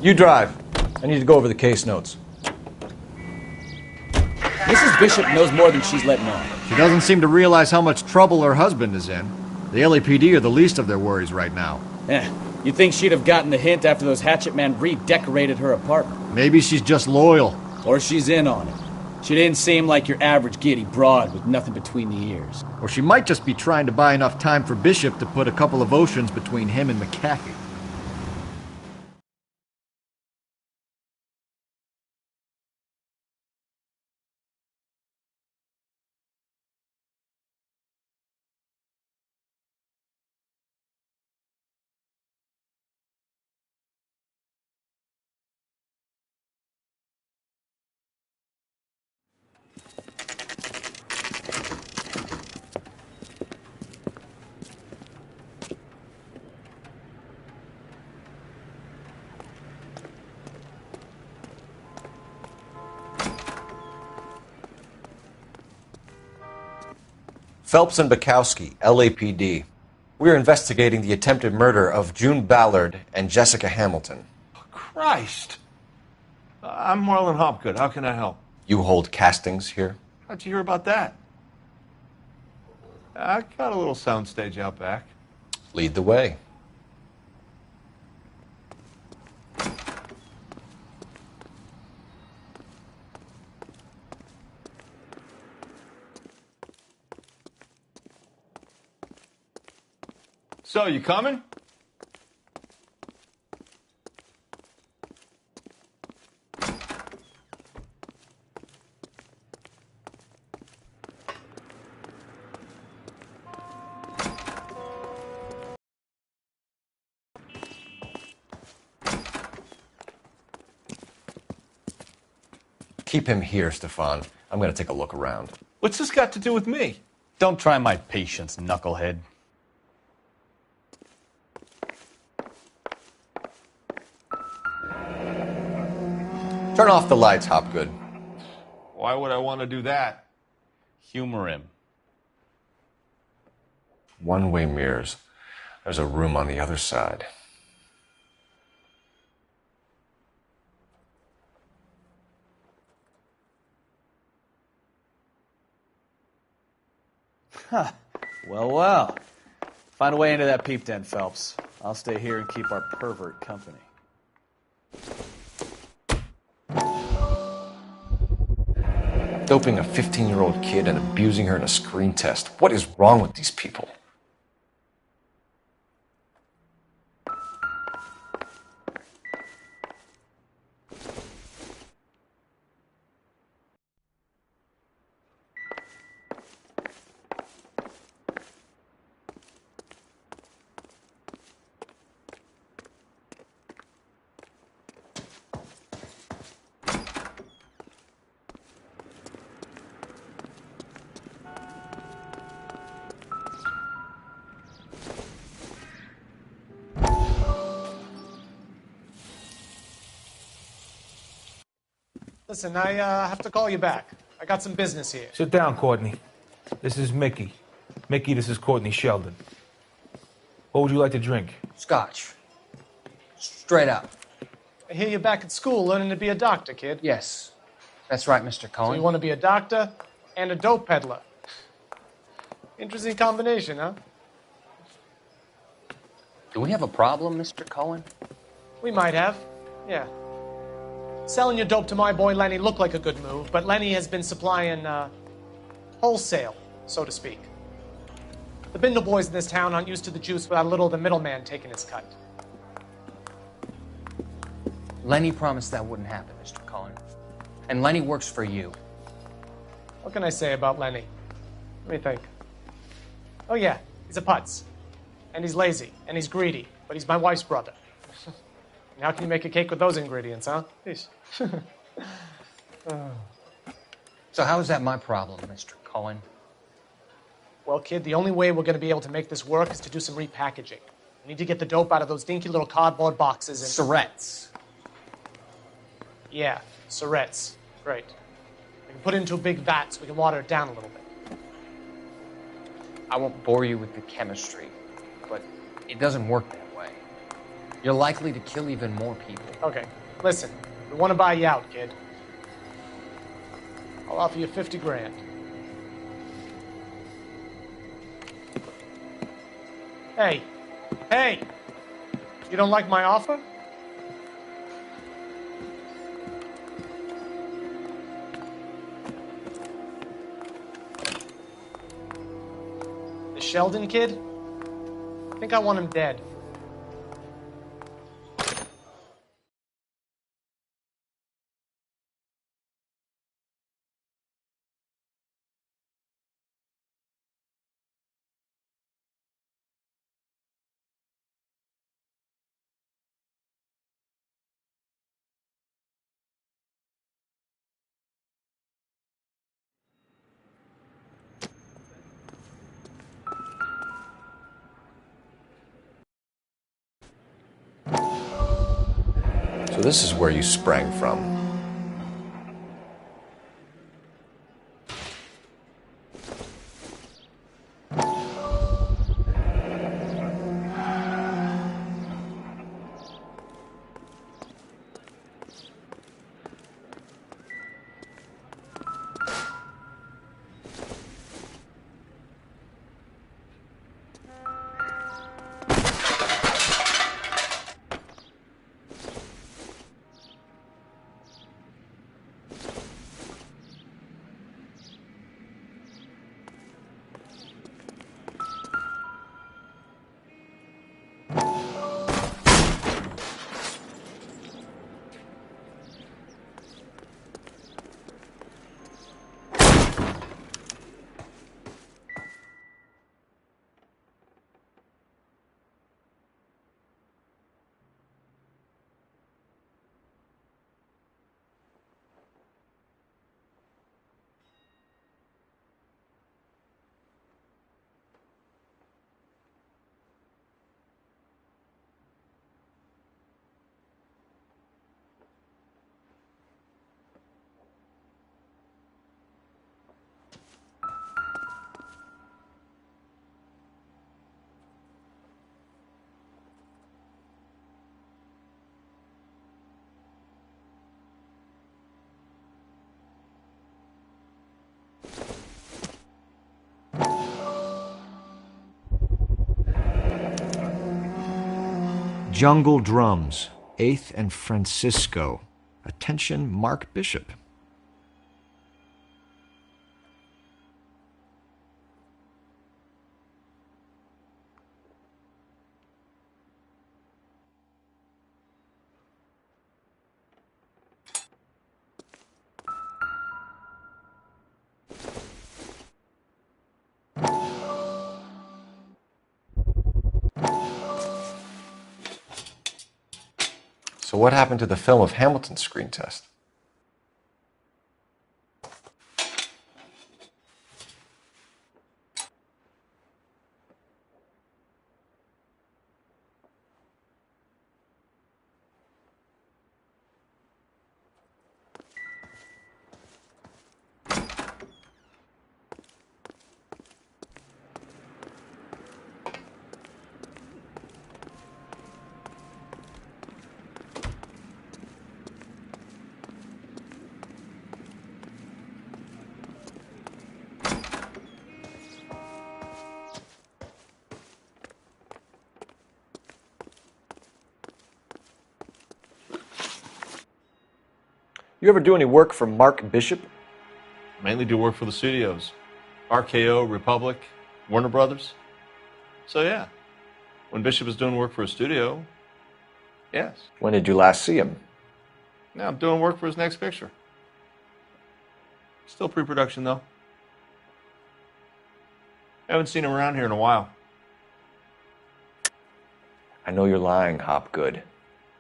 You drive. I need to go over the case notes. Mrs. Bishop knows more than she's letting on. She doesn't seem to realize how much trouble her husband is in. The LAPD are the least of their worries right now. You'd think she'd have gotten the hint after those hatchet men redecorated her apartment. Maybe she's just loyal. Or she's in on it. She didn't seem like your average giddy broad with nothing between the ears. Or she might just be trying to buy enough time for Bishop to put a couple of oceans between him and McCaffey. Phelps and Bukowski, LAPD. We are investigating the attempted murder of June Ballard and Jessica Hamilton. Christ! I'm Marlon Hopgood. How can I help? You hold castings here? How'd you hear about that? I got a little soundstage out back. Lead the way. So, you coming? Keep him here, Stefan. I'm going to take a look around. What's this got to do with me? Don't try my patience, knucklehead. Turn off the lights, Hopgood. Why would I want to do that? Humor him. One-way mirrors. There's a room on the other side. Huh. Well. Find a way into that peep den, Phelps. I'll stay here and keep our pervert company. Doping a 15-year-old kid and abusing her in a screen test. What is wrong with these people? Listen, I have to call you back. I got some business here. Sit down, Courtney. This is Mickey. Mickey, this is Courtney Sheldon. What would you like to drink? Scotch. Straight up. I hear you're back at school learning to be a doctor, kid. Yes. That's right, Mr. Cohen. So you want to be a doctor and a dope peddler. Interesting combination, huh? Do we have a problem, Mr. Cohen? We might have, yeah. Selling your dope to my boy Lenny looked like a good move, but Lenny has been supplying, wholesale, so to speak. The Bindle boys in this town aren't used to the juice without a little of the middleman taking his cut. Lenny promised that wouldn't happen, Mr. Cohen. And Lenny works for you. What can I say about Lenny? Let me think. Oh yeah, he's a putz. And he's lazy, and he's greedy, but he's my wife's brother. And how can you make a cake with those ingredients, huh? Jeez. So how is that my problem, Mr. Cohen? Well, kid, the only way we're going to be able to make this work is to do some repackaging. We need to get the dope out of those dinky little cardboard boxes and... Surrettes. Yeah, Surrettes. Great. We can put it into a big vat so we can water it down a little bit. I won't bore you with the chemistry, but it doesn't work that way. You're likely to kill even more people. Okay, listen. We want to buy you out, kid. I'll offer you 50 grand. Hey. Hey! You don't like my offer? The Sheldon kid? I think I want him dead. So this is where you sprang from. Jungle Drums, 8th and Francisco. Attention, Mark Bishop. So what happened to the film of Hamilton's screen test? You ever do any work for Mark Bishop? Mainly do work for the studios. RKO, Republic, Warner Brothers. So yeah, when Bishop is doing work for a studio, yes. When did you last see him? Now I'm doing work for his next picture. Still pre-production though. Haven't seen him around here in a while. I know you're lying, Hopgood.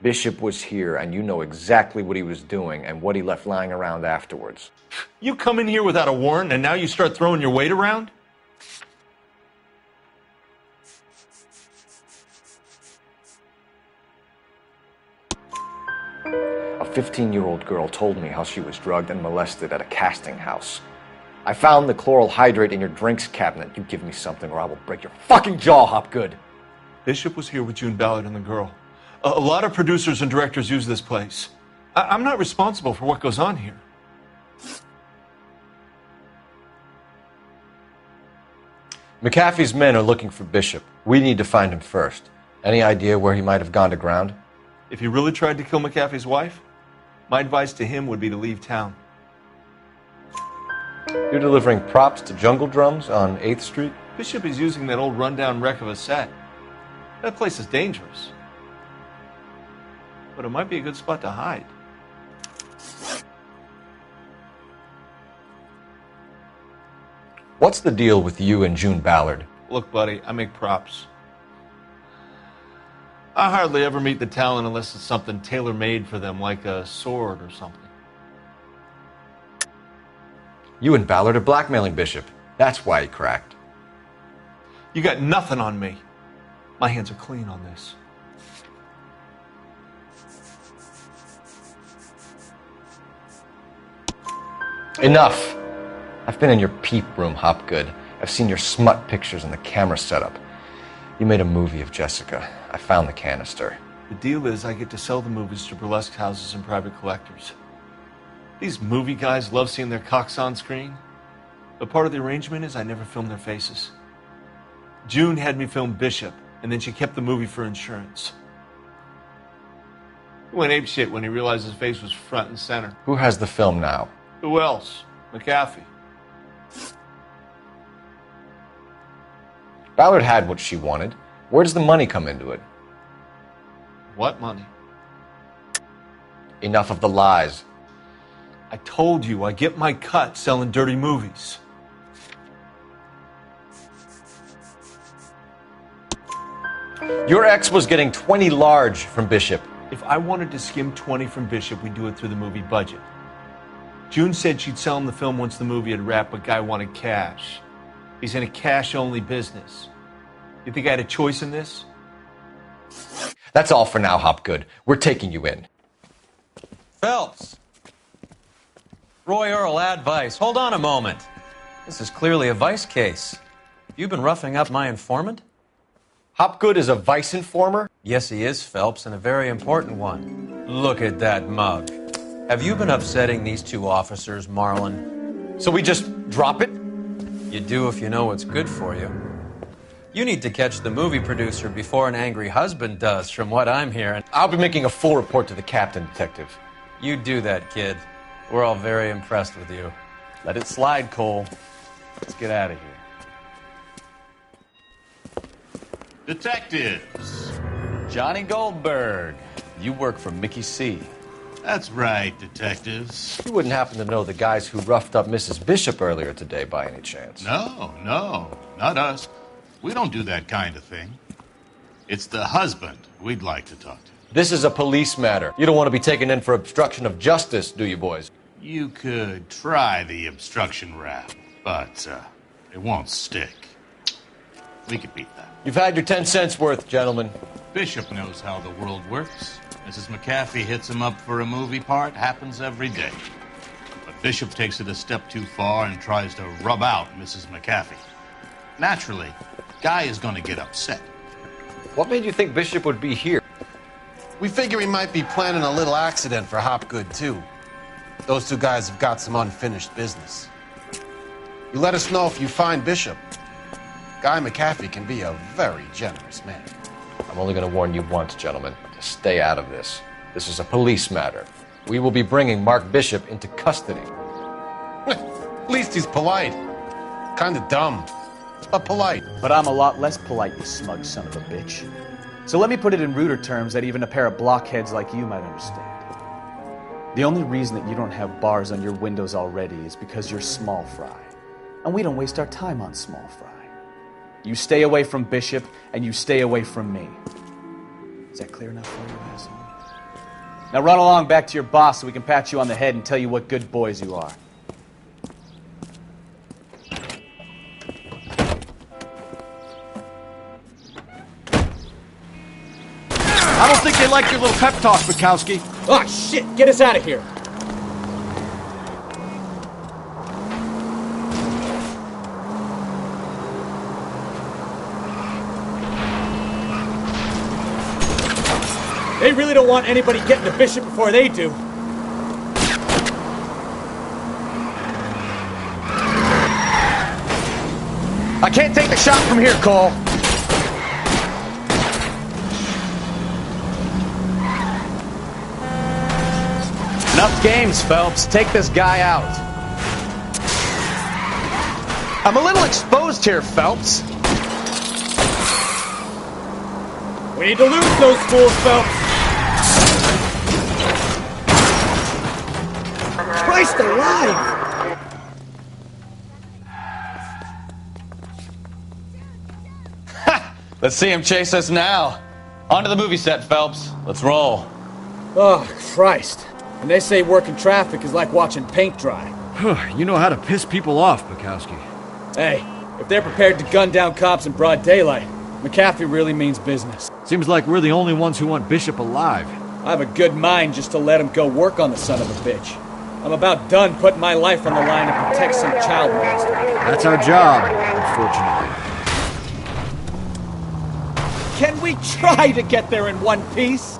Bishop was here, and you know exactly what he was doing and what he left lying around afterwards. You come in here without a warrant, and now you start throwing your weight around? A 15-year-old girl told me how she was drugged and molested at a casting house. I found the chloral hydrate in your drinks cabinet. You give me something or I will break your fucking jaw, Hopgood. Bishop was here with June Ballard and the girl. A lot of producers and directors use this place. I'm not responsible for what goes on here. McAfee's men are looking for Bishop. We need to find him first. Any idea where he might have gone to ground? If he really tried to kill McAfee's wife, my advice to him would be to leave town. You're delivering props to Jungle Drums on 8th Street? Bishop is using that old rundown wreck of a set. That place is dangerous. But it might be a good spot to hide. What's the deal with you and June Ballard? Look, buddy, I make props. I hardly ever meet the talent unless it's something tailor-made for them, like a sword or something. You and Ballard are blackmailing Bishop. That's why he cracked. You got nothing on me. My hands are clean on this. Enough! I've been in your peep room, Hopgood. I've seen your smut pictures and the camera setup. You made a movie of Jessica. I found the canister. The deal is I get to sell the movies to burlesque houses and private collectors. These movie guys love seeing their cocks on screen. But part of the arrangement is I never film their faces. June had me film Bishop, and then she kept the movie for insurance. He went apeshit when he realized his face was front and center. Who has the film now? Who else? McAfee. Ballard had what she wanted. Where does the money come into it? What money? Enough of the lies. I told you I get my cut selling dirty movies. Your ex was getting 20 large from Bishop. If I wanted to skim 20 from Bishop, we'd do it through the movie budget. June said she'd sell him the film once the movie had wrapped, but Guy wanted cash. He's in a cash-only business. You think I had a choice in this? That's all for now, Hopgood. We're taking you in. Phelps. Roy Earl, ad vice. Hold on a moment. This is clearly a vice case. You've been roughing up my informant? Hopgood is a vice informer? Yes, he is, Phelps, and a very important one. Look at that mug. Have you been upsetting these two officers, Marlin? So we just drop it? You do if you know what's good for you. You need to catch the movie producer before an angry husband does, from what I'm hearing. I'll be making a full report to the captain, detective. You do that, kid. We're all very impressed with you. Let it slide, Cole. Let's get out of here. Detectives. Johnny Goldberg, you work for Mickey C. That's right, detectives. You wouldn't happen to know the guys who roughed up Mrs. Bishop earlier today by any chance? No, not us. We don't do that kind of thing. It's the husband we'd like to talk to. This is a police matter. You don't want to be taken in for obstruction of justice, do you, boys? You could try the obstruction rap, but it won't stick. We could beat that. You've had your 10 cents worth, gentlemen. Bishop knows how the world works. Mrs. McAfee hits him up for a movie part. Happens every day. But Bishop takes it a step too far and tries to rub out Mrs. McAfee. Naturally, Guy is going to get upset. What made you think Bishop would be here? We figure he might be planning a little accident for Hopgood, too. Those two guys have got some unfinished business. You let us know if you find Bishop. Guy McAfee can be a very generous man. I'm only going to warn you once, gentlemen, to stay out of this. This is a police matter. We will be bringing Mark Bishop into custody. At least he's polite. Kind of dumb, but polite. But I'm a lot less polite, you smug son of a bitch. So let me put it in ruder terms that even a pair of blockheads like you might understand. The only reason that you don't have bars on your windows already is because you're small fry. And we don't waste our time on small fry. You stay away from Bishop, and you stay away from me. Is that clear enough for you, asshole? Now run along back to your boss so we can pat you on the head and tell you what good boys you are. I don't think they like your little pep talk, Bukowski. Oh, shit! Get us out of here! They really don't want anybody getting to Bishop before they do. I can't take the shot from here, Cole. Enough games, Phelps. Take this guy out. I'm a little exposed here, Phelps. We need to lose those fools, Phelps. Christ alive! Let's see him chase us now. Onto the movie set, Phelps. Let's roll. Oh, Christ. And they say working traffic is like watching paint dry. You know how to piss people off, Bukowski. Hey, if they're prepared to gun down cops in broad daylight, McAfee really means business. Seems like we're the only ones who want Bishop alive. I have a good mind just to let him go work on the son of a bitch. I'm about done putting my life on the line to protect some child molester. That's our job, unfortunately. Can we try to get there in one piece?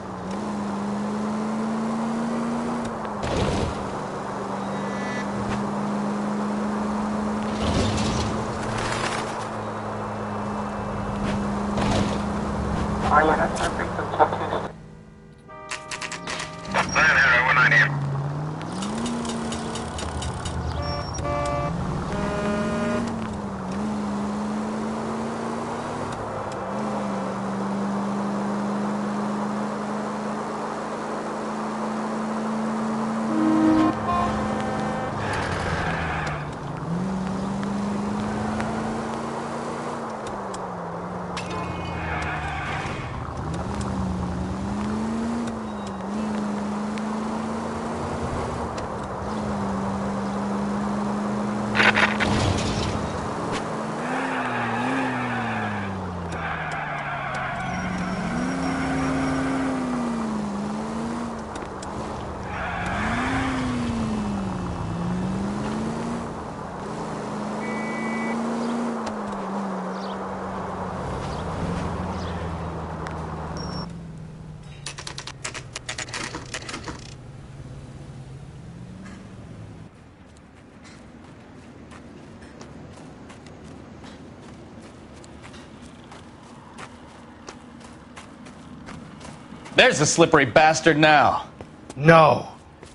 There's the slippery bastard now. No.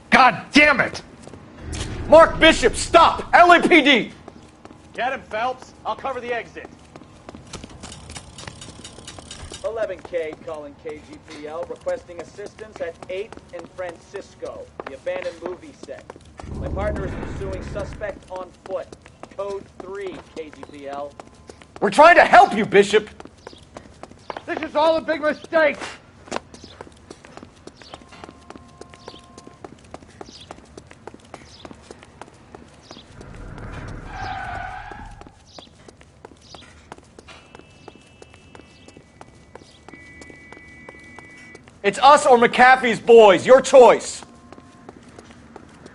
God damn it! Mark Bishop, stop! LAPD! Get him, Phelps. I'll cover the exit. 11K calling KGPL, requesting assistance at 8th and Francisco, the abandoned movie set. My partner is pursuing suspect on foot. Code 3, KGPL. We're trying to help you, Bishop! This is all a big mistake! It's us or McAfee's boys. Your choice.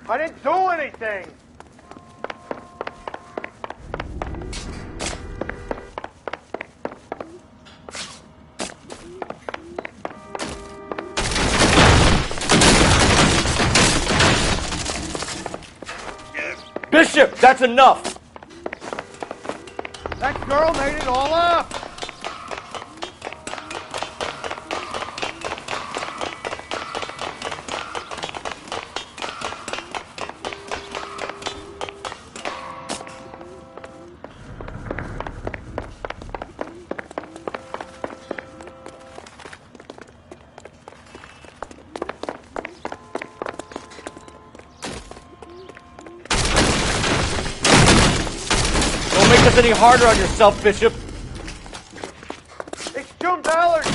I didn't do anything! Bishop, that's enough! That girl made it all up! Don't make this any harder on yourself, Bishop. It's $2!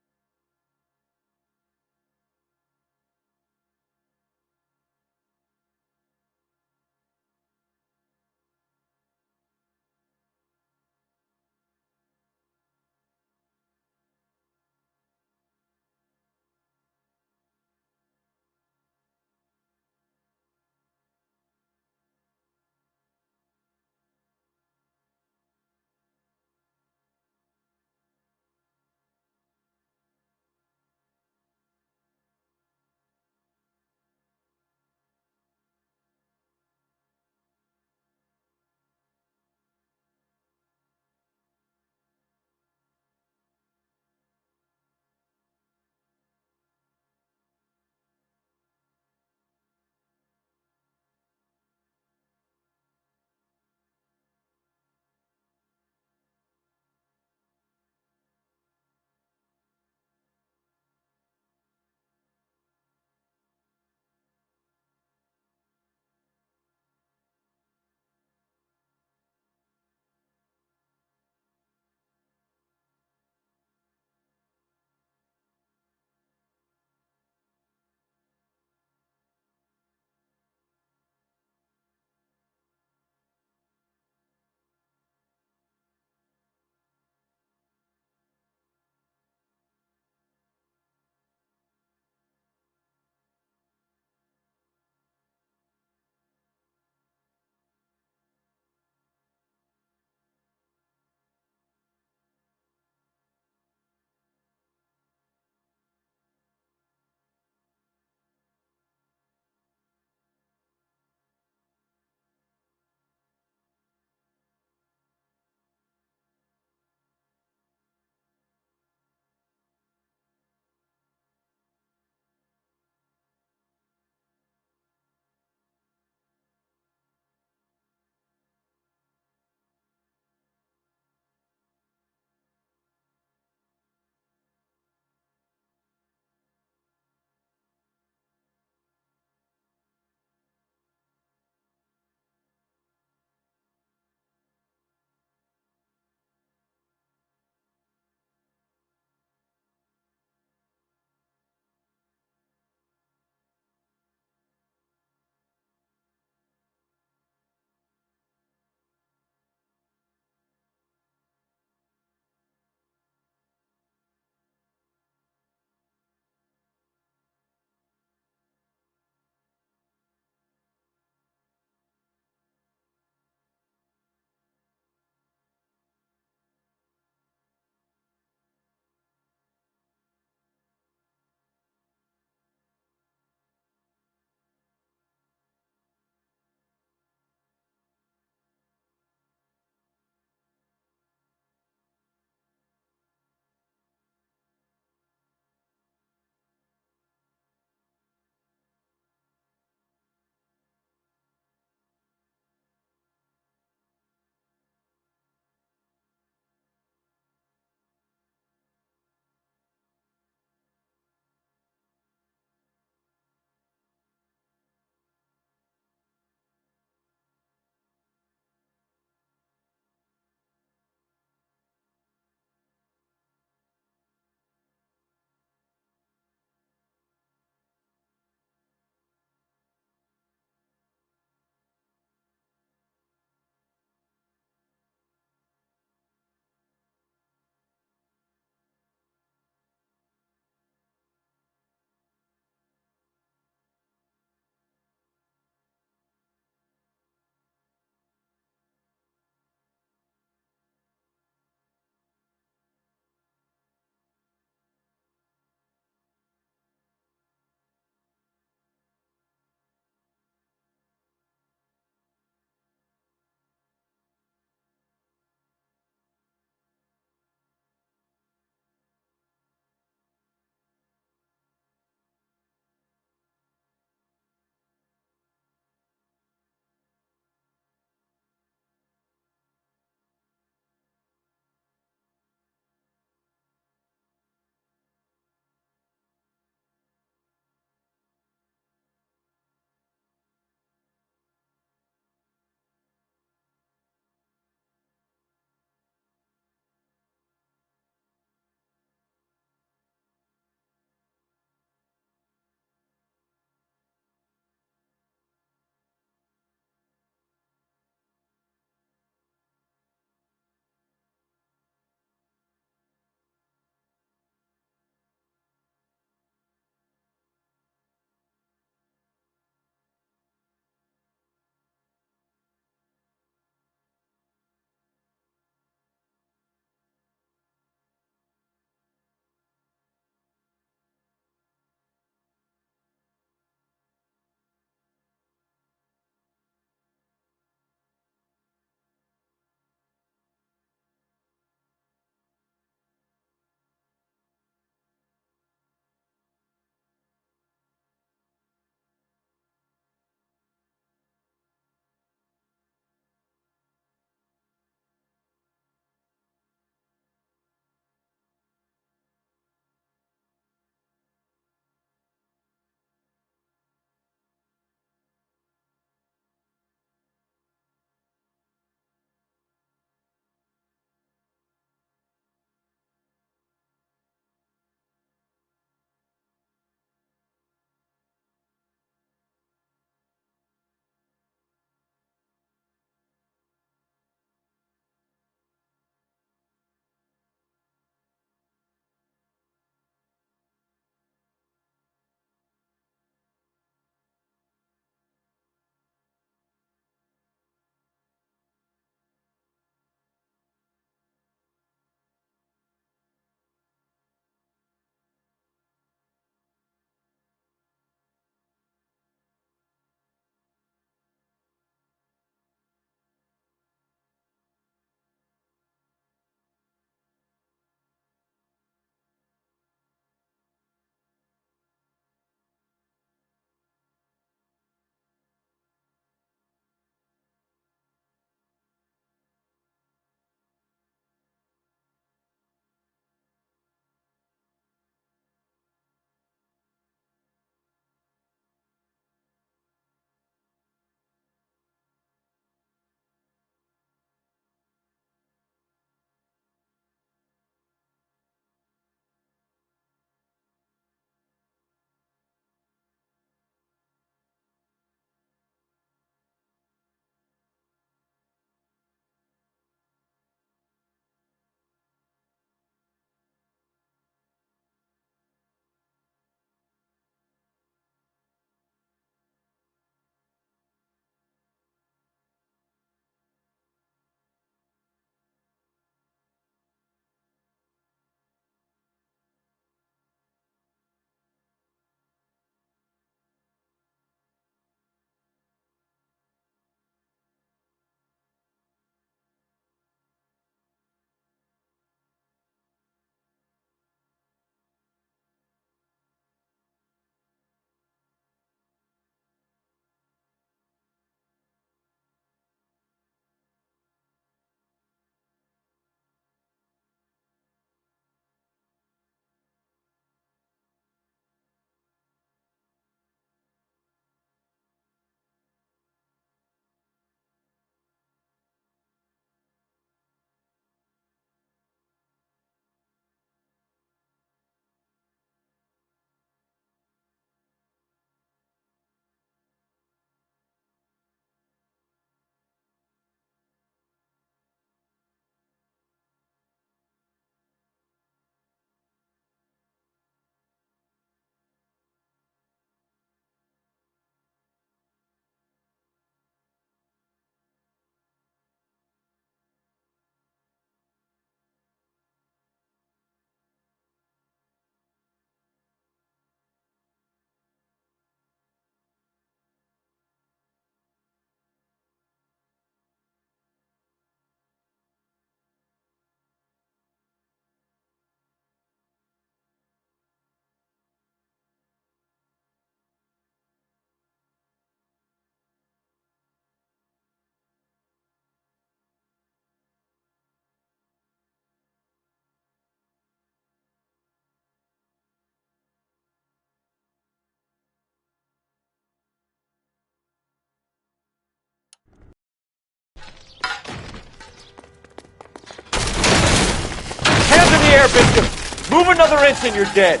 there, Bishop! Move another inch and you're dead.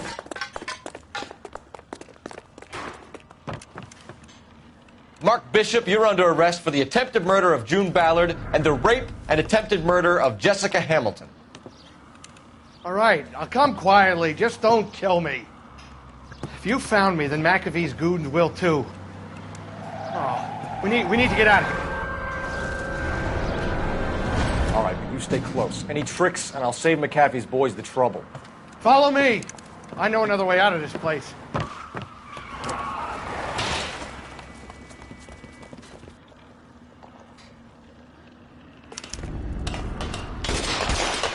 Mark Bishop, you're under arrest for the attempted murder of June Ballard and the rape and attempted murder of Jessica Hamilton. All right, I'll come quietly. Just don't kill me. If you found me, then McAfee's goons will too. Oh, we need to get out of here. All right, but you stay close. Any tricks, and I'll save McAfee's boys the trouble. Follow me. I know another way out of this place.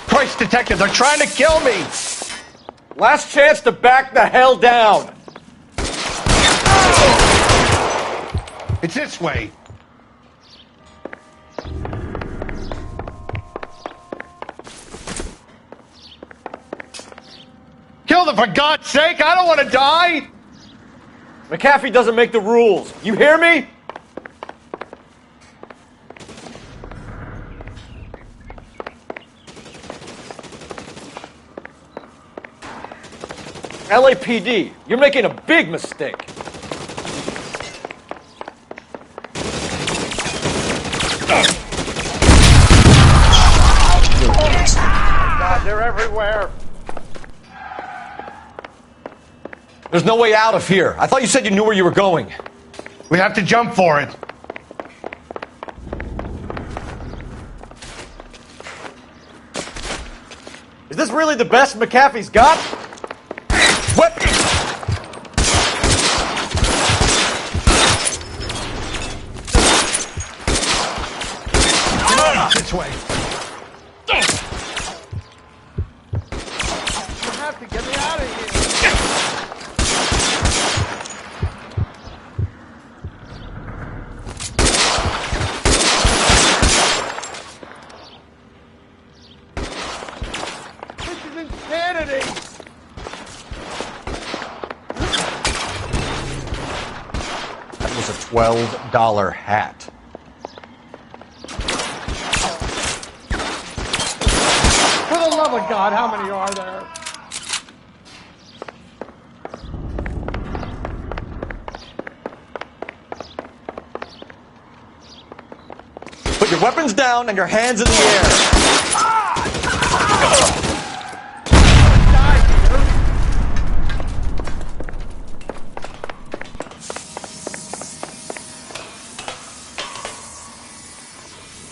Christ, detective, they're trying to kill me! Last chance to back the hell down! It's this way. Kill them, for God's sake! I don't want to die! McAfee doesn't make the rules. You hear me? LAPD, you're making a big mistake. God, they're everywhere. There's no way out of here. I thought you said you knew where you were going. We have to jump for it. Is this really the best McAfee's got? What? This way. You have to get me out of here. This is insanity. That was a $12 hat. For the love of God, how many are there? Put your weapons down and your hands in the air.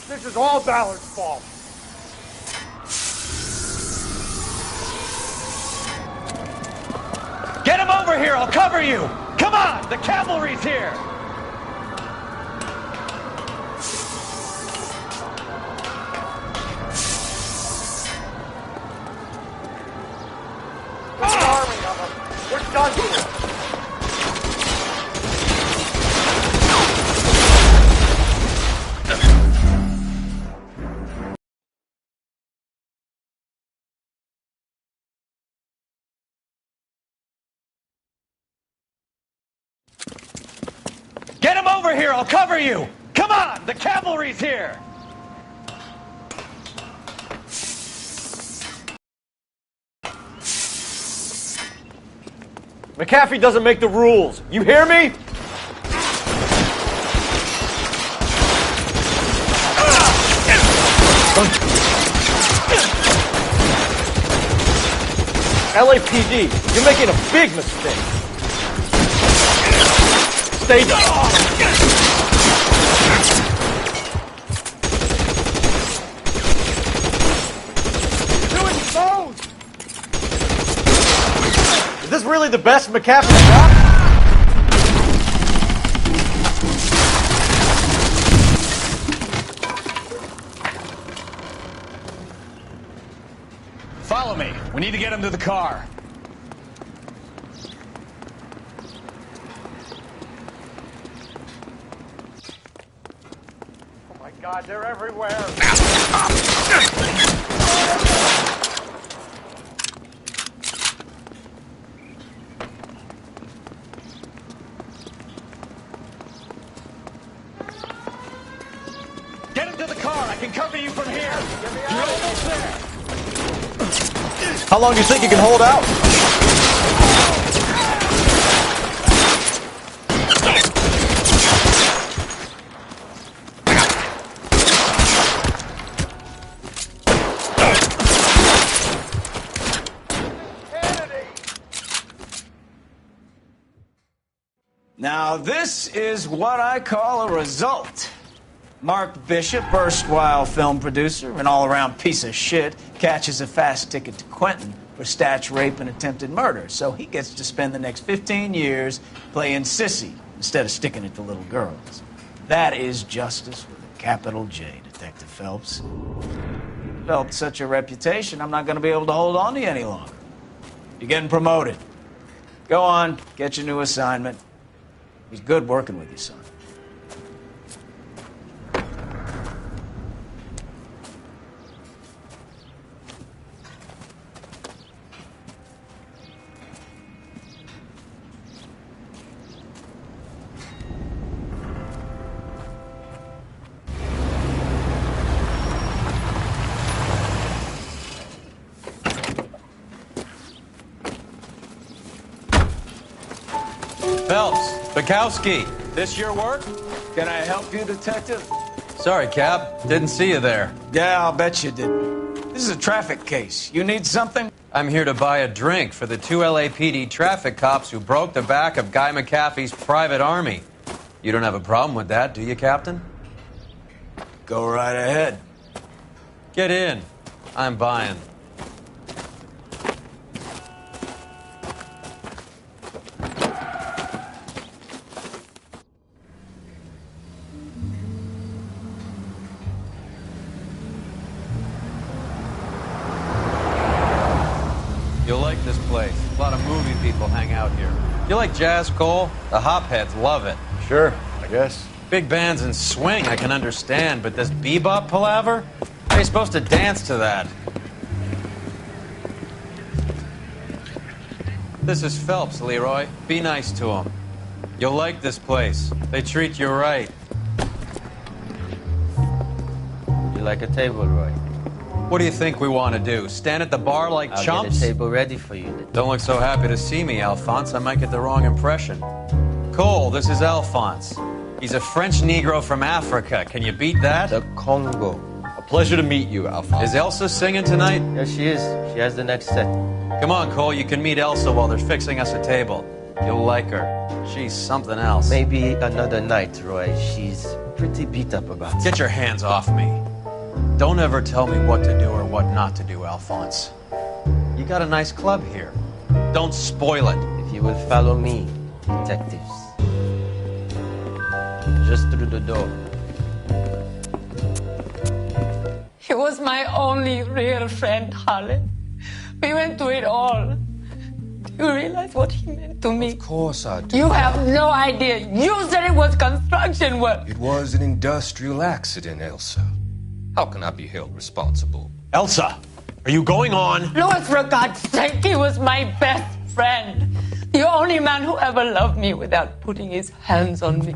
This is all Ballard's fault. Get him over here, I'll cover you! Come on, the cavalry's here! There's an army of them. We're done here. Get him over here, I'll cover you! Come on, the cavalry's here! McAfee doesn't make the rules. You hear me? LAPD, you're making a big mistake. Stay down. Doing both. Is this really the best McAfee got? Follow me. We need to get him to the car. Oh my God, they're everywhere. Get him to the car. I can cover you from here. You're almost there. How long do you think you can hold out? Now, this is what I call a result. Mark Bishop, erstwhile film producer, an all-around piece of shit, catches a fast ticket to Quentin for statch rape and attempted murder. So he gets to spend the next 15 years playing sissy instead of sticking it to little girls. That is justice with a capital J, Detective Phelps. Developed such a reputation, I'm not going to be able to hold on to you any longer. You're getting promoted. Go on, get your new assignment. It was good working with you, son. Phelps, Bukowski, this your work? Can I help you, Detective? Sorry, Cap. Didn't see you there. Yeah, I'll bet you didn't. This is a traffic case. You need something? I'm here to buy a drink for the 2 LAPD traffic cops who broke the back of Guy McAfee's private army. You don't have a problem with that, do you, Captain? Go right ahead. Get in. I'm buying. You'll like this place. A lot of movie people hang out here. You like jazz, Cole? The hopheads love it. Sure, I guess. Big bands and swing I can understand, but this bebop palaver? How are you supposed to dance to that? This is Phelps, Leroy. Be nice to him. You'll like this place. They treat you right. You like a table, Roy? What do you think we want to do? Stand at the bar like I'll chumps? get a table ready for you. Don't look so happy to see me, Alphonse. I might get the wrong impression. Cole, this is Alphonse. He's a French Negro from Africa. Can you beat that? The Congo. A pleasure to meet you, Alphonse. Is Elsa singing tonight? Yes, she is. She has the next set. Come on, Cole. You can meet Elsa while they're fixing us a table. You'll like her. She's something else. Maybe another night, Roy. She's pretty beat up about it. Get your hands off me. Don't ever tell me what to do or what not to do, Alphonse. You got a nice club here. Don't spoil it. If you will follow me, detectives. Just through the door. He was my only real friend, Harlan. We went through it all. Do you realize what he meant to me? Of course I do. You have no idea. You said it was construction work. It was an industrial accident, Elsa. How can I be held responsible? Elsa, are you going on? Louis, for God's sake, he was my best friend. The only man who ever loved me without putting his hands on me.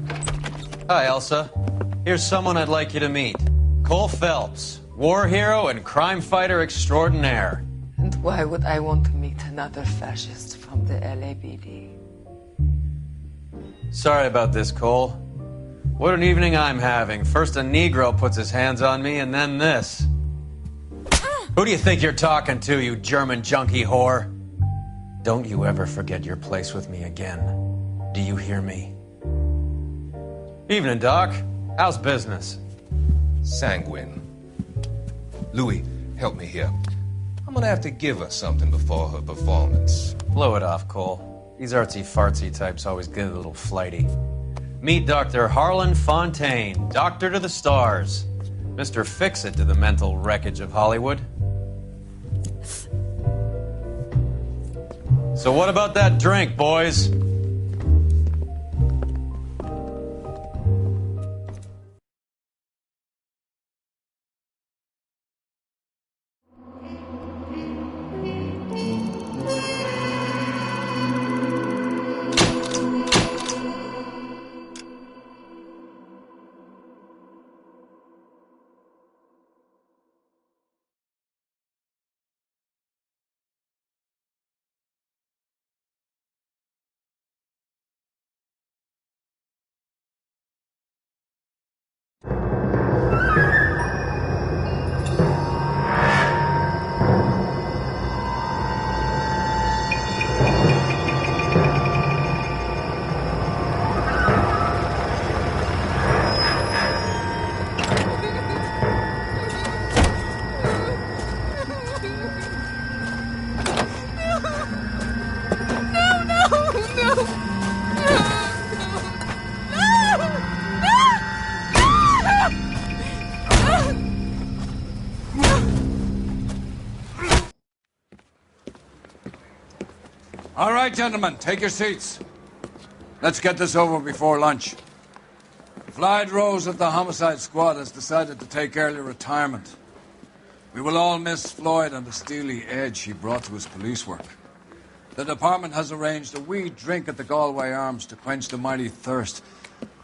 Hi, Elsa. Here's someone I'd like you to meet. Cole Phelps, war hero and crime fighter extraordinaire. And why would I want to meet another fascist from the LAPD? Sorry about this, Cole. What an evening I'm having. First a Negro puts his hands on me, and then this. Who do you think you're talking to, you German junkie whore? Don't you ever forget your place with me again. Do you hear me? Evening, Doc. How's business? Sanguine. Louis, help me here. I'm gonna have to give her something before her performance. Blow it off, Cole. These artsy-fartsy types always get a little flighty. Meet Dr. Harlan Fontaine, doctor to the stars. Mr. Fix-It to the mental wreckage of Hollywood. So what about that drink, boys? All right, gentlemen, take your seats. Let's get this over before lunch. Floyd Rose of the Homicide Squad has decided to take early retirement. We will all miss Floyd and the steely edge he brought to his police work. The department has arranged a wee drink at the Galway Arms to quench the mighty thirst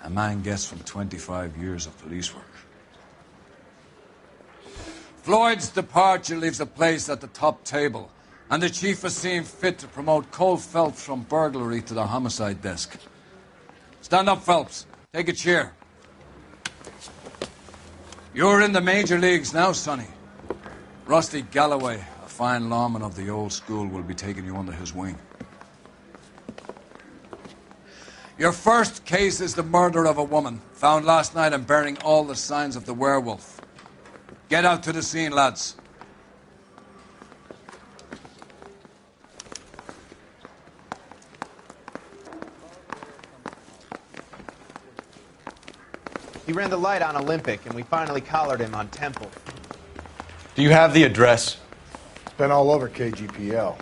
a man gets from 25 years of police work. Floyd's departure leaves a place at the top table, and the chief has seen fit to promote Cole Phelps from burglary to the homicide desk. Stand up, Phelps. Take a chair. You're in the major leagues now, Sonny. Rusty Galloway, a fine lawman of the old school, will be taking you under his wing. Your first case is the murder of a woman, found last night and bearing all the signs of the werewolf. Get out to the scene, lads. He ran the light on Olympic, and we finally collared him on Temple. Do you have the address? It's been all over KGPL.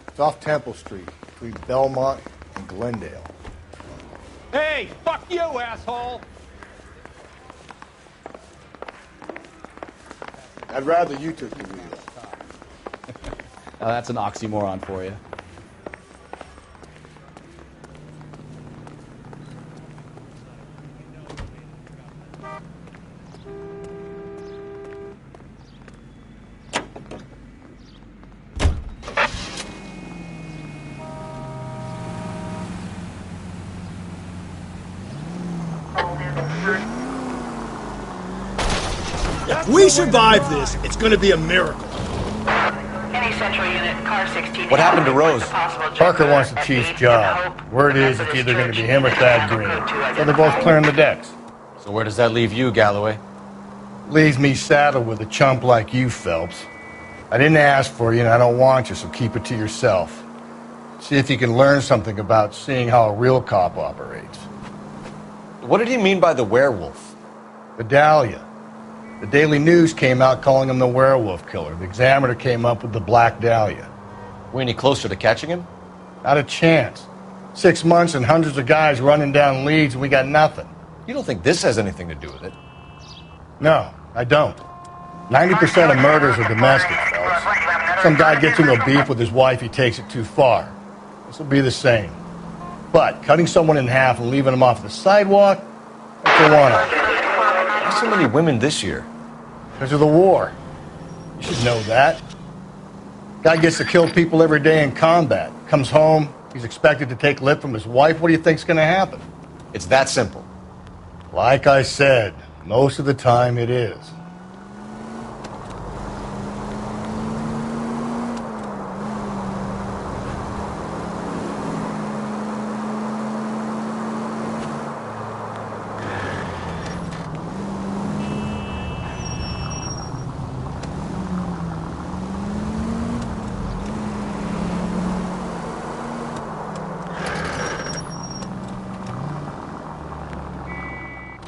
It's off Temple Street, between Belmont and Glendale. Hey, fuck you, asshole! I'd rather you took the wheel. Now that's an oxymoron for you. If we survive this, it's going to be a miracle. Any central unit, car 16. What happened to Rose? Parker wants the chief's job. Word is it's either going to be him or Thad Green. So they're both clearing the decks. So where does that leave you, Galloway? Leaves me saddled with a chump like you, Phelps. I didn't ask for you and I don't want you, so keep it to yourself. See if you can learn something about seeing how a real cop operates. What did he mean by the werewolf? The Dahlia. The Daily News came out calling him the werewolf killer. The Examiner came up with the Black Dahlia. We any closer to catching him? Not a chance. 6 months and hundreds of guys running down leads and we got nothing. You don't think this has anything to do with it? No, I don't. 90% of murders are domestic, Phelps. Some guy gets into a beef with his wife, he takes it too far. This will be the same. But cutting someone in half and leaving them off the sidewalk, that's a one-off. Why so many women this year? Because of the war. You should know that. Guy gets to kill people every day in combat. Comes home, he's expected to take lip from his wife. What do you think's going to happen? It's that simple. Like I said, most of the time it is.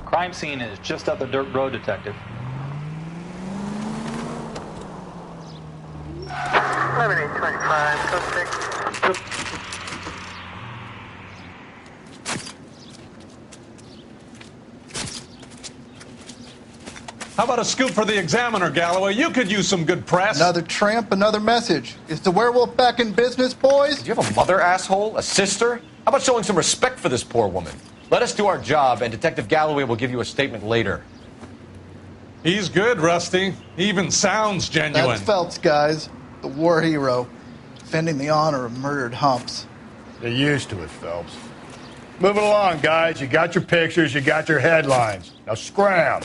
Crime scene is just up the dirt road, Detective. 11-825, How about a scoop for the Examiner, Galloway? You could use some good press. Another tramp, another message. Is the werewolf back in business, boys? Do you have a mother, asshole? A sister? How about showing some respect for this poor woman? Let us do our job, and Detective Galloway will give you a statement later. He's good, Rusty. He even sounds genuine. That's Phelps, guys. The war hero. Defending the honor of murdered humps. They're used to it, Phelps. Move it along, guys. You got your pictures, you got your headlines. Now scram.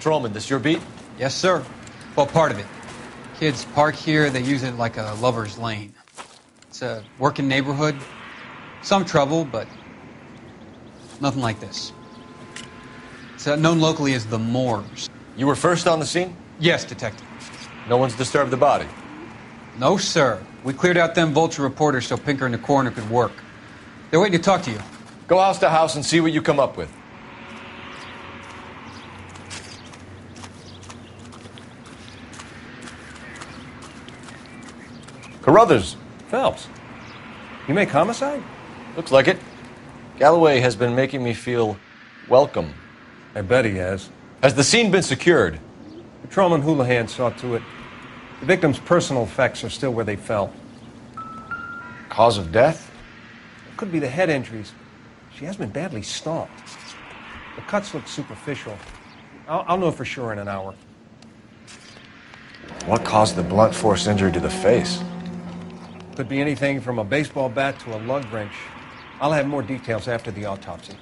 Patrolman, this your beat? Yes, sir. Well, part of it. Kids park here, they use it like a lover's lane. It's a working neighborhood. Some trouble, but Nothing like this. It's known locally as the Moors. You were first on the scene? Yes, Detective. No one's disturbed the body? No, sir. We cleared out them vulture reporters so Pinker and the coroner could work. They're waiting to talk to you. Go house to house and see what you come up with. Carruthers. Phelps. You make homicide? Looks like it. Galloway has been making me feel welcome. I bet he has. Has the scene been secured? Patrolman Houlihan saw to it. The victim's personal effects are still where they fell. Cause of death? It could be the head injuries. She has been badly stalked. The cuts look superficial. I'll know for sure in an hour. What caused the blunt force injury to the face? Could be anything from a baseball bat to a lug wrench. I'll have more details after the autopsy.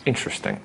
Interesting.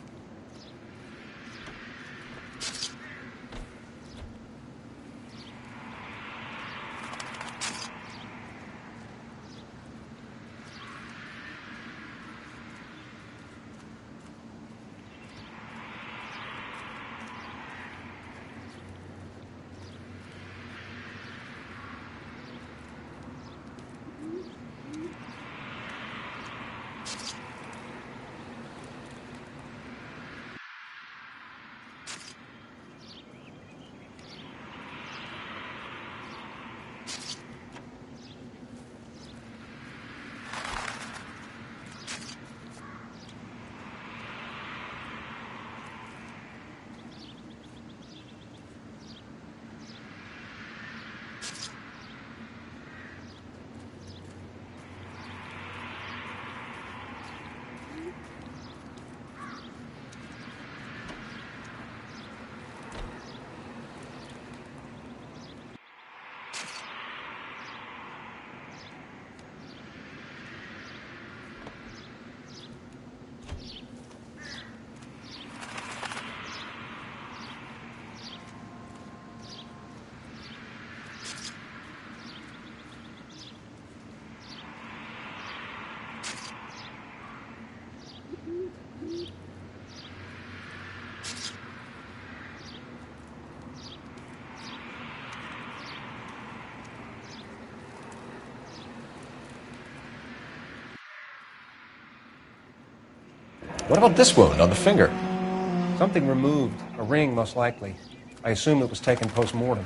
What about this wound on the finger? Something removed. A ring, most likely. I assume it was taken post-mortem.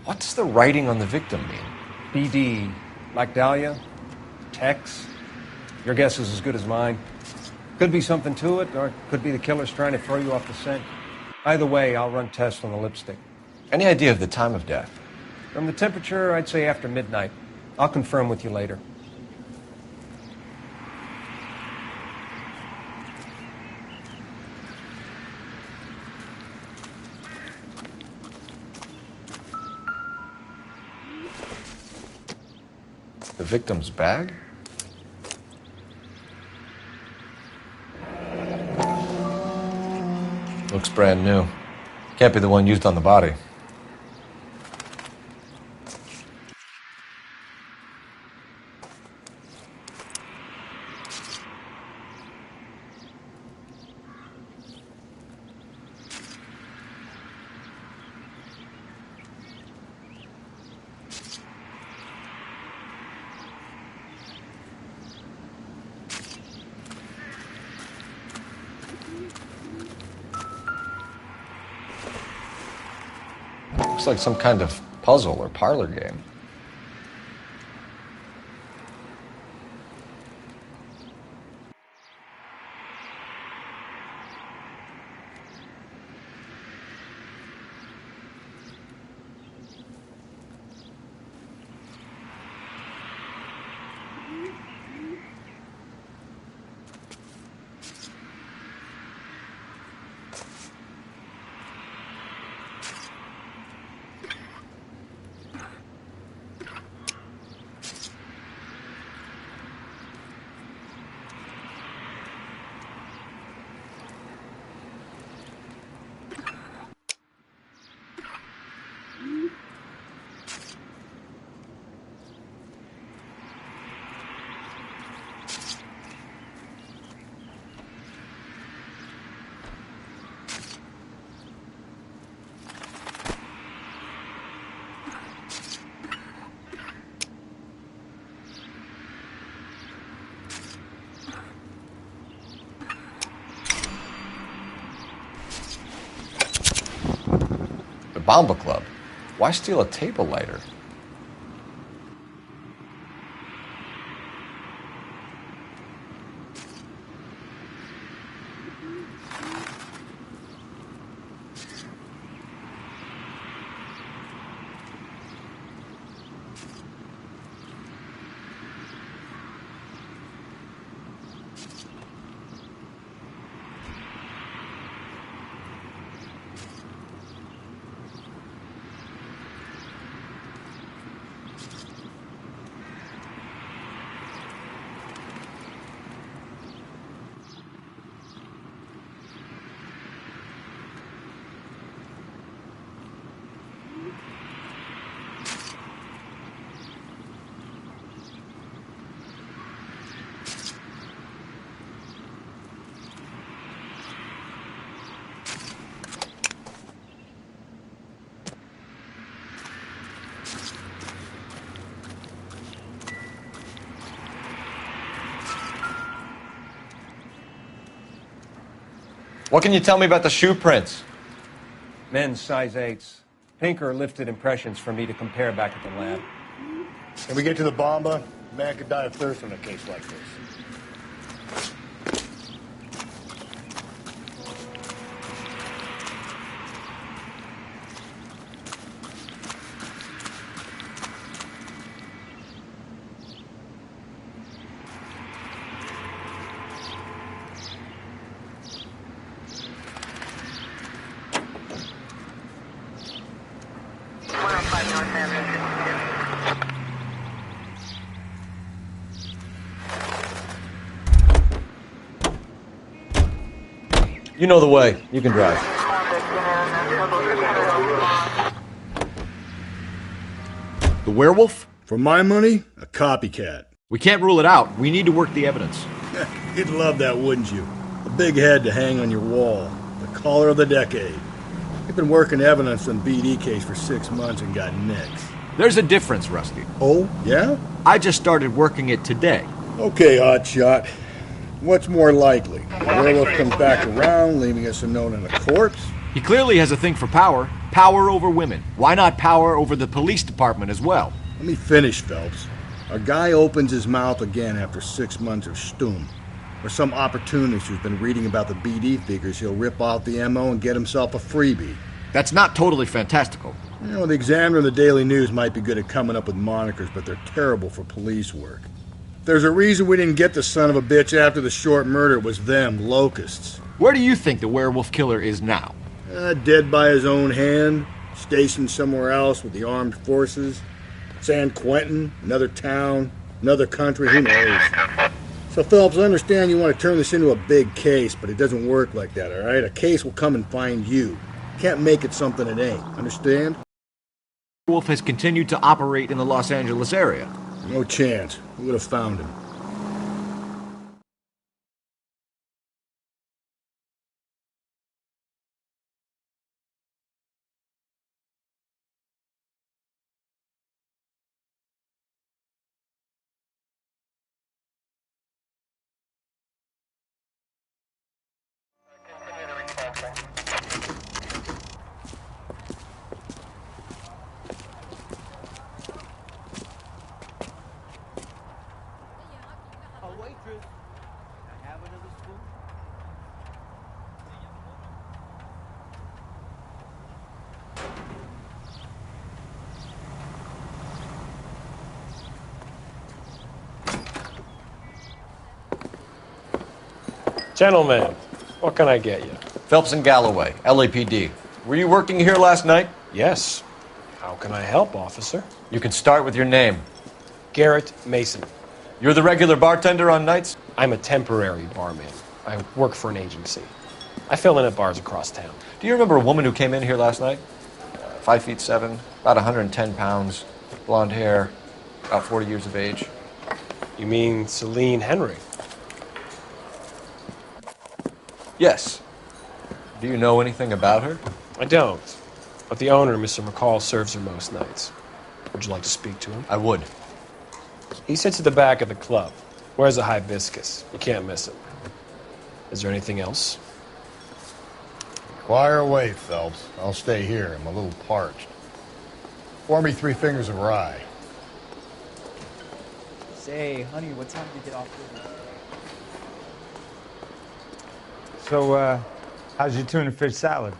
What's the writing on the victim mean? BD. Like Dahlia? Tex? Your guess is as good as mine. Could be something to it, or it could be the killer's trying to throw you off the scent. Either way, I'll run tests on the lipstick. Any idea of the time of death? From the temperature, I'd say after midnight. I'll confirm with you later. The victim's bag? Looks brand new. Can't be the one used on the body. Looks like some kind of puzzle or parlor game. Bomba Club. Why steal a table lighter? What can you tell me about the shoe prints? Men's size 8s. Pinker lifted impressions for me to compare back at the lab. When we get to the Bomba, a man could die of thirst in a case like this. You know the way. You can drive. The werewolf? For my money, a copycat. We can't rule it out. We need to work the evidence. You'd love that, wouldn't you? A big head to hang on your wall. The caller of the decade. You've been working evidence on BD case for 6 months and got nicks. There's a difference, Rusty. Oh, yeah? I just started working it today. Okay, hotshot. What's more likely? The werewolf comes back around, leaving us unknown in a corpse? He clearly has a thing for power. Power over women. Why not power over the police department as well? Let me finish, Phelps. A guy opens his mouth again after 6 months of stum. Or some opportunist who's been reading about the BD figures, he'll rip off the MO and get himself a freebie. That's not totally fantastical. You know, the Examiner and the Daily News might be good at coming up with monikers, but they're terrible for police work. There's a reason we didn't get the son of a bitch after the short murder. It was them, locusts. Where do you think the werewolf killer is now? Dead by his own hand, stationed somewhere else with the armed forces. San Quentin, another town, another country, who knows? So, Phelps, I understand you want to turn this into a big case, but it doesn't work like that, all right? A case will come and find you. Can't make it something it ain't, understand? The werewolf has continued to operate in the Los Angeles area. No chance. We would have found him. Gentlemen, what can I get you? Phelps and Galloway, LAPD. Were you working here last night? Yes. How can I help, officer? You can start with your name. Garrett Mason. You're the regular bartender on nights? I'm a temporary barman. I work for an agency. I fill in at bars across town. Do you remember a woman who came in here last night? 5'7", about 110 pounds, blonde hair, about 40 years of age. You mean Celine Henry? Yes. Do you know anything about her? I don't. But the owner, Mr. McCall, serves her most nights. Would you like to speak to him? I would. He sits at the back of the club. Wears a hibiscus. You can't miss him. Is there anything else? Fire away, Phelps. I'll stay here. I'm a little parched. Pour me 3 fingers of rye. Say, honey, what time did you get off work? So, how's your tuna fish salad?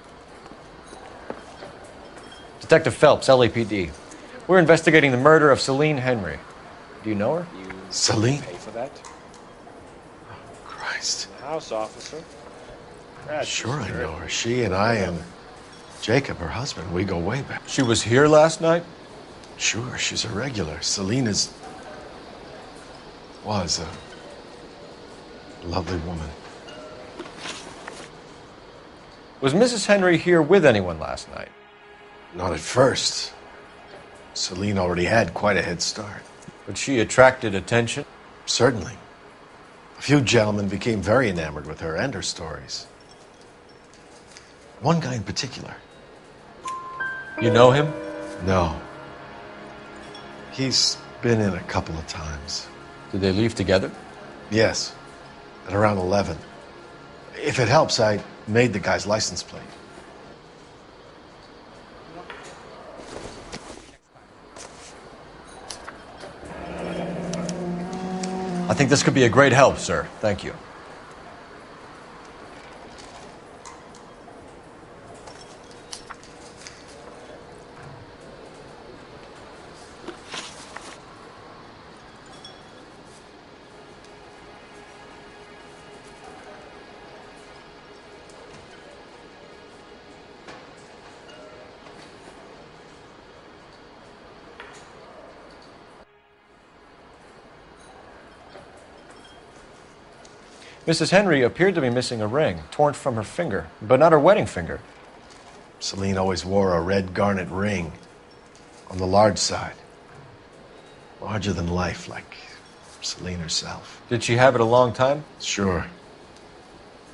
Detective Phelps, LAPD. We're investigating the murder of Celine Henry. Do you know her? Celine? Pay for that? Christ. House officer. Sure I know her. She and I and Jacob, her husband, we go way back. She was here last night? Sure, she's a regular. Celine was a lovely woman. Was Mrs. Henry here with anyone last night? Not at first. Celine already had quite a head start. But she attracted attention? Certainly. A few gentlemen became very enamored with her and her stories. One guy in particular. You know him? No. He's been in a couple of times. Did they leave together? Yes. At around 11. If it helps, I made the guy's license plate. I think this could be a great help, sir. Thank you. Mrs. Henry appeared to be missing a ring, torn from her finger, but not her wedding finger. Celine always wore a red garnet ring on the large side. Larger than life, like Celine herself. Did she have it a long time? Sure.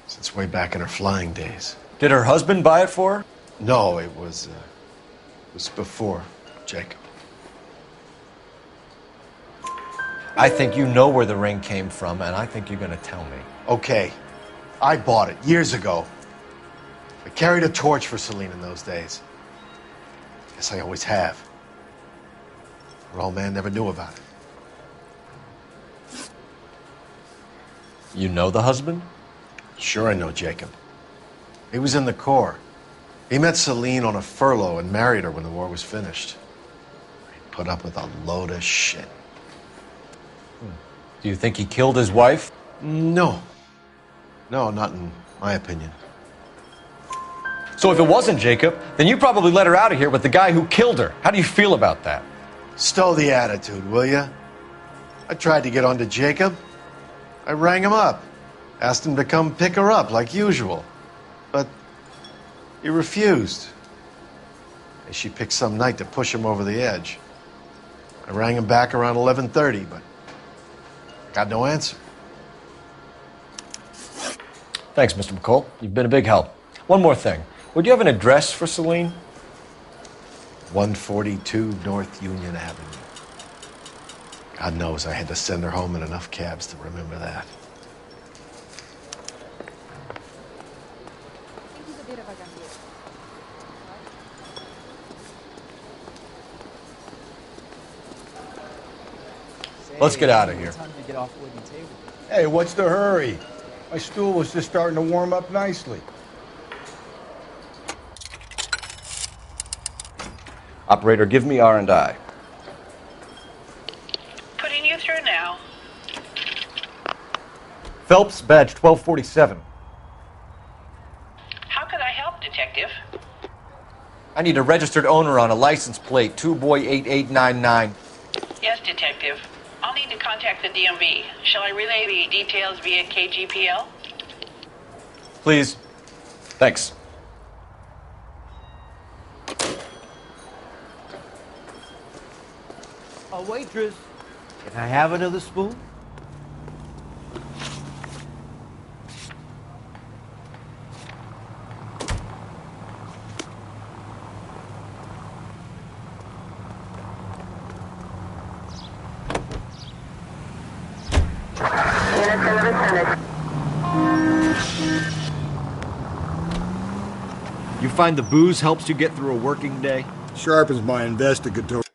Since way back in her flying days. Did her husband buy it for her? No, it was before Jacob. I think you know where the ring came from, and I think you're going to tell me. Okay. I bought it years ago. I carried a torch for Celine in those days. Guess I always have. Her old man never knew about it. You know the husband? Sure I know Jacob. He was in the Corps. He met Celine on a furlough and married her when the war was finished. He put up with a load of shit. Do you think he killed his wife? No. No, not in my opinion. So if it wasn't Jacob, then you probably let her out of here with the guy who killed her. How do you feel about that? Stow the attitude, will ya? I tried to get onto Jacob. I rang him up. Asked him to come pick her up like usual. But he refused. And she picked some night to push him over the edge. I rang him back around 11:30, but got no answer. Thanks, Mr. McCall. You've been a big help. One more thing. Would you have an address for Celine? 142 North Union Avenue. God knows I had to send her home in enough cabs to remember that. Let's get out of here. Time to get off the wooden table. Hey, what's the hurry? My stool was just starting to warm up nicely. Operator, give me R&I. Putting you through now. Phelps, badge 1247. How could I help, Detective? I need a registered owner on a license plate, 2boy8899. Yes, Detective. I'll need to contact the DMV. Shall I relay the details via KGPL? Please. Thanks. A waitress. Can I have another spoon? You find the booze helps you get through a working day? Sharpens my investigatory